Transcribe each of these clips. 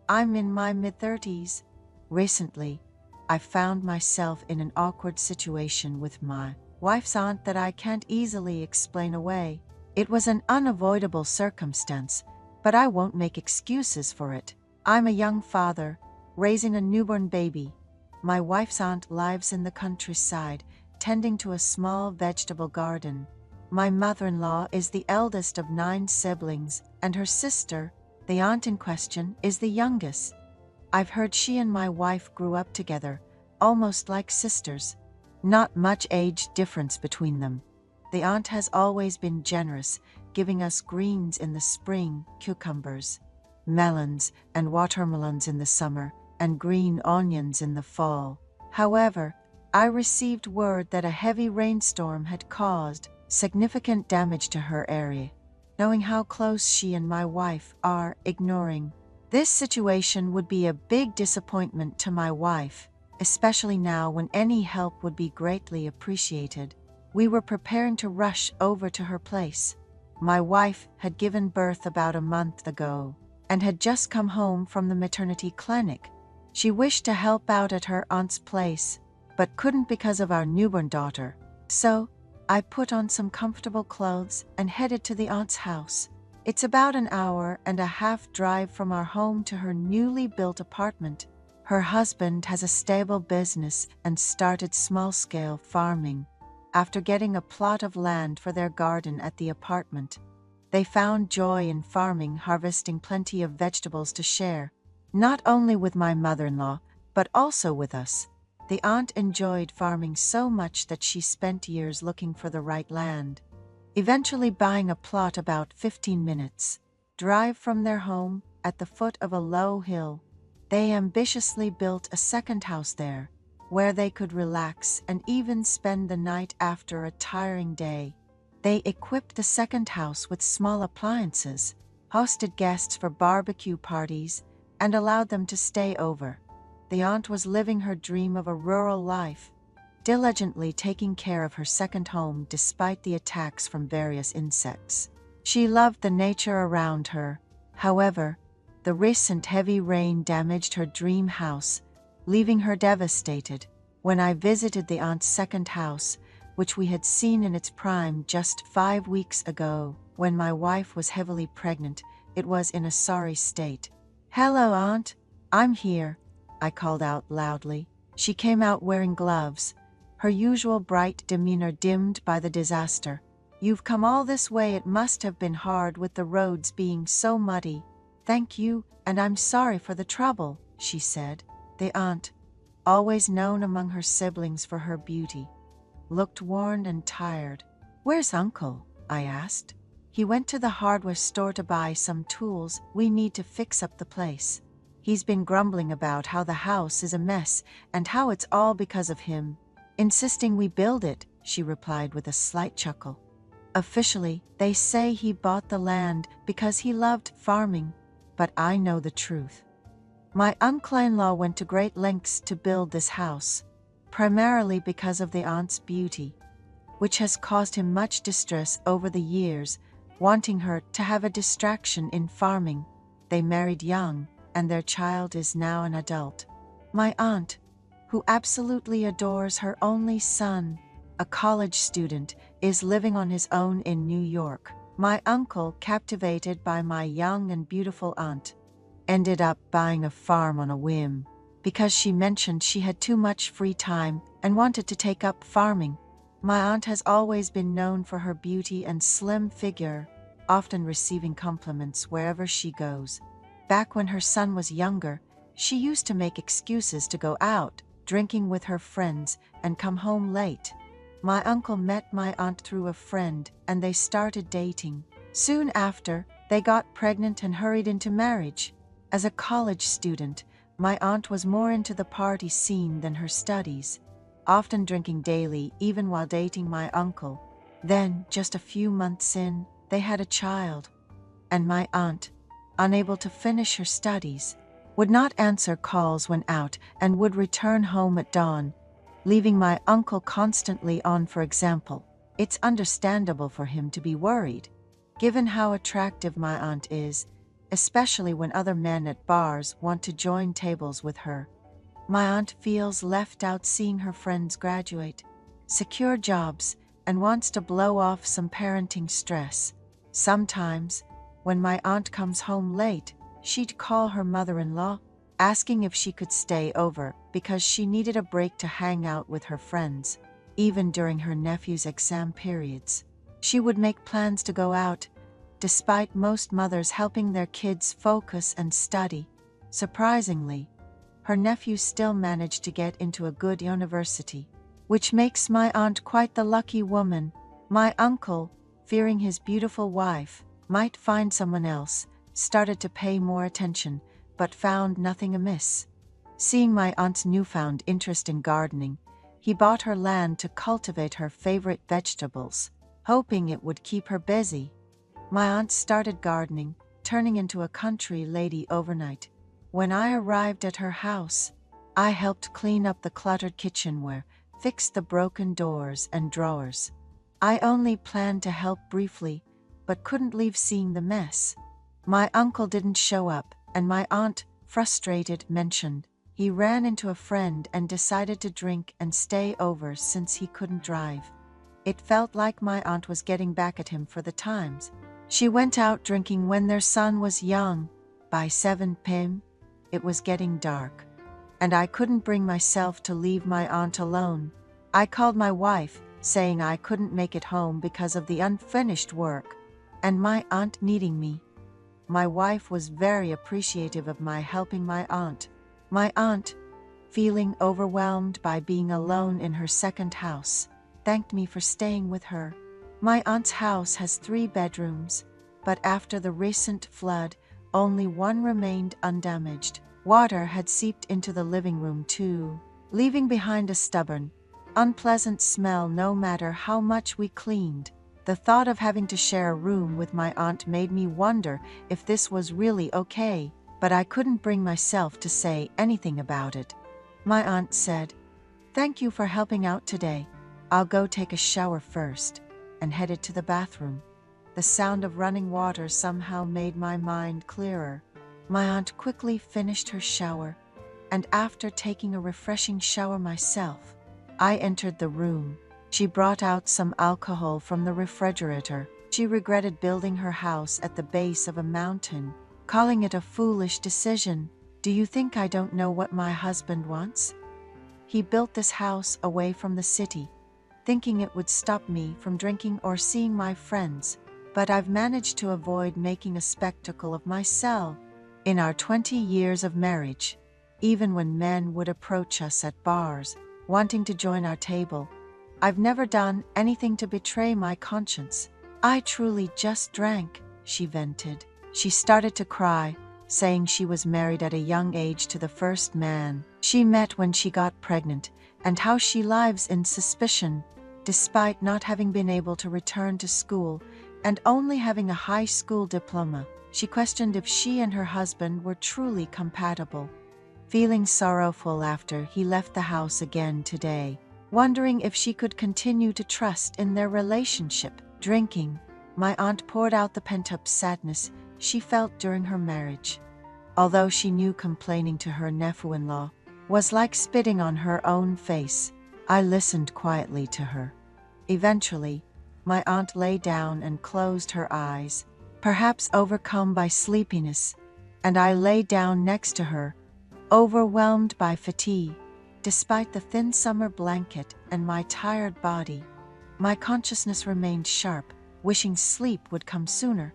I'm in my mid-30s. Recently, I found myself in an awkward situation with my wife's aunt that I can't easily explain away. It was an unavoidable circumstance, but I won't make excuses for it. I'm a young father, raising a newborn baby. My wife's aunt lives in the countryside, tending to a small vegetable garden. My mother-in-law is the eldest of 9 siblings, and her sister, the aunt in question, is the youngest. I've heard she and my wife grew up together, almost like sisters. Not much age difference between them. The aunt has always been generous, giving us greens in the spring, cucumbers, melons, and watermelons in the summer, and green onions in the fall. However, I received word that a heavy rainstorm had caused significant damage to her area. Knowing how close she and my wife are, ignoring this situation would be a big disappointment to my wife, especially now when any help would be greatly appreciated. We were preparing to rush over to her place. My wife had given birth about a month ago and had just come home from the maternity clinic. She wished to help out at her aunt's place, but couldn't because of our newborn daughter. So, I put on some comfortable clothes and headed to the aunt's house. It's about an hour and a half drive from our home to her newly built apartment. Her husband has a stable business and started small-scale farming. After getting a plot of land for their garden at the apartment, they found joy in farming, harvesting plenty of vegetables to share, not only with my mother-in-law, but also with us. The aunt enjoyed farming so much that she spent years looking for the right land, eventually buying a plot about 15 minutes drive from their home at the foot of a low hill. They ambitiously built a second house there, where they could relax and even spend the night after a tiring day. They equipped the second house with small appliances, hosted guests for barbecue parties, and allowed them to stay over. The aunt was living her dream of a rural life, diligently taking care of her second home despite the attacks from various insects. She loved the nature around her. However, the recent heavy rain damaged her dream house, leaving her devastated. When I visited the aunt's second house, which we had seen in its prime just 5 weeks ago, when my wife was heavily pregnant, it was in a sorry state. "Hello, Aunt. I'm here," I called out loudly. She came out wearing gloves, her usual bright demeanor dimmed by the disaster. "You've come all this way. It must have been hard with the roads being so muddy." "Thank you, and I'm sorry for the trouble," she said. The aunt, always known among her siblings for her beauty, looked worn and tired. "Where's Uncle?" I asked. "He went to the hardware store to buy some tools we need to fix up the place. He's been grumbling about how the house is a mess and how it's all because of him, insisting we build it," she replied with a slight chuckle. "Officially, they say he bought the land because he loved farming, but I know the truth. My uncle-in-law went to great lengths to build this house, primarily because of the aunt's beauty, which has caused him much distress over the years, wanting her to have a distraction in farming. They married young, and their child is now an adult. My aunt, who absolutely adores her only son, a college student, is living on his own in New York. My uncle, captivated by my young and beautiful aunt, ended up buying a farm on a whim, because she mentioned she had too much free time and wanted to take up farming. My aunt has always been known for her beauty and slim figure, often receiving compliments wherever she goes. Back when her son was younger, she used to make excuses to go out, drinking with her friends, and come home late. My uncle met my aunt through a friend, and they started dating. Soon after, they got pregnant and hurried into marriage. As a college student, my aunt was more into the party scene than her studies, often drinking daily even while dating my uncle. Then, just a few months in, they had a child, and my aunt, unable to finish her studies, would not answer calls when out and would return home at dawn, leaving my uncle constantly on. For example, it's understandable for him to be worried, given how attractive my aunt is, especially when other men at bars want to join tables with her. My aunt feels left out seeing her friends graduate, secure jobs, and wants to blow off some parenting stress. Sometimes, when my aunt comes home late, she'd call her mother-in-law, asking if she could stay over because she needed a break to hang out with her friends. Even during her nephew's exam periods, she would make plans to go out, despite most mothers helping their kids focus and study. Surprisingly, her nephew still managed to get into a good university, which makes my aunt quite the lucky woman. My uncle, fearing his beautiful wife might find someone else, started to pay more attention, but found nothing amiss. Seeing my aunt's newfound interest in gardening, he bought her land to cultivate her favorite vegetables, hoping it would keep her busy. My aunt started gardening, turning into a country lady overnight. When I arrived at her house, I helped clean up the cluttered kitchenware, fix the broken doors and drawers. I only planned to help briefly, but couldn't leave seeing the mess. My uncle didn't show up, and my aunt, frustrated, mentioned he ran into a friend and decided to drink and stay over since he couldn't drive. It felt like my aunt was getting back at him for the times she went out drinking when their son was young. By 7 p.m., it was getting dark, and I couldn't bring myself to leave my aunt alone. I called my wife, saying I couldn't make it home because of the unfinished work, and my aunt needing me. My wife was very appreciative of my helping my aunt. My aunt, feeling overwhelmed by being alone in her second house, thanked me for staying with her. My aunt's house has 3 bedrooms, but after the recent flood, only one remained undamaged. Water had seeped into the living room too, leaving behind a stubborn, unpleasant smell no matter how much we cleaned. The thought of having to share a room with my aunt made me wonder if this was really okay, but I couldn't bring myself to say anything about it. My aunt said, "Thank you for helping out today. I'll go take a shower first," and headed to the bathroom. The sound of running water somehow made my mind clearer. My aunt quickly finished her shower, and after taking a refreshing shower myself, I entered the room. She brought out some alcohol from the refrigerator. She regretted building her house at the base of a mountain, calling it a foolish decision. "Do you think I don't know what my husband wants? He built this house away from the city, thinking it would stop me from drinking or seeing my friends, but I've managed to avoid making a spectacle of myself. In our 20 years of marriage, even when men would approach us at bars, wanting to join our table, I've never done anything to betray my conscience. I truly just drank," she vented. She started to cry, saying she was married at a young age to the first man she met when she got pregnant, and how she lives in suspicion, despite not having been able to return to school and only having a high school diploma. She questioned if she and her husband were truly compatible. Feeling sorrowful after he left the house again today, wondering if she could continue to trust in their relationship. Drinking, my aunt poured out the pent-up sadness she felt during her marriage. Although she knew complaining to her nephew-in-law was like spitting on her own face, I listened quietly to her. Eventually, my aunt lay down and closed her eyes, perhaps overcome by sleepiness, and I lay down next to her, overwhelmed by fatigue. Despite the thin summer blanket and my tired body, my consciousness remained sharp, wishing sleep would come sooner,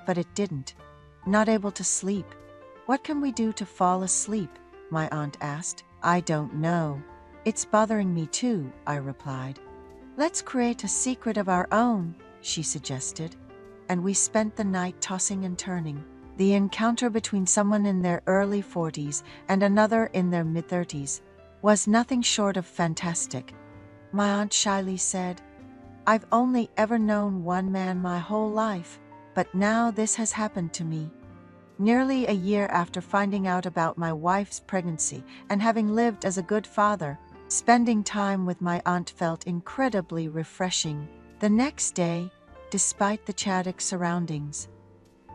but it didn't. Not able to sleep. "What can we do to fall asleep?" my aunt asked. "I don't know. It's bothering me too," I replied. "Let's create a secret of our own," she suggested, and we spent the night tossing and turning. The encounter between someone in their early 40s and another in their mid-30s was nothing short of fantastic. My aunt shyly said, "I've only ever known one man my whole life, but now this has happened to me." Nearly a year after finding out about my wife's pregnancy and having lived as a good father, spending time with my aunt felt incredibly refreshing. The next day, despite the chaotic surroundings,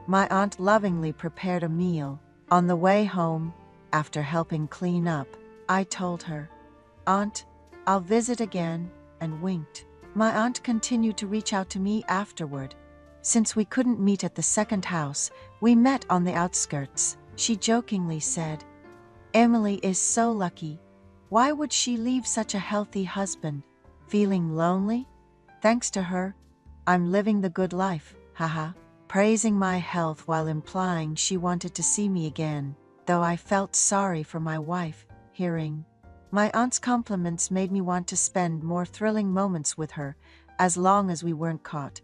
My aunt lovingly prepared a meal. On the way home, after helping clean up, I told her, "Aunt, I'll visit again," and winked. My aunt continued to reach out to me afterward. Since we couldn't meet at the second house, we met on the outskirts. She jokingly said, "Emily is so lucky. Why would she leave such a healthy husband? Feeling lonely? Thanks to her, I'm living the good life, haha," praising my health while implying she wanted to see me again, though I felt sorry for my wife. Hearing my aunt's compliments made me want to spend more thrilling moments with her, as long as we weren't caught.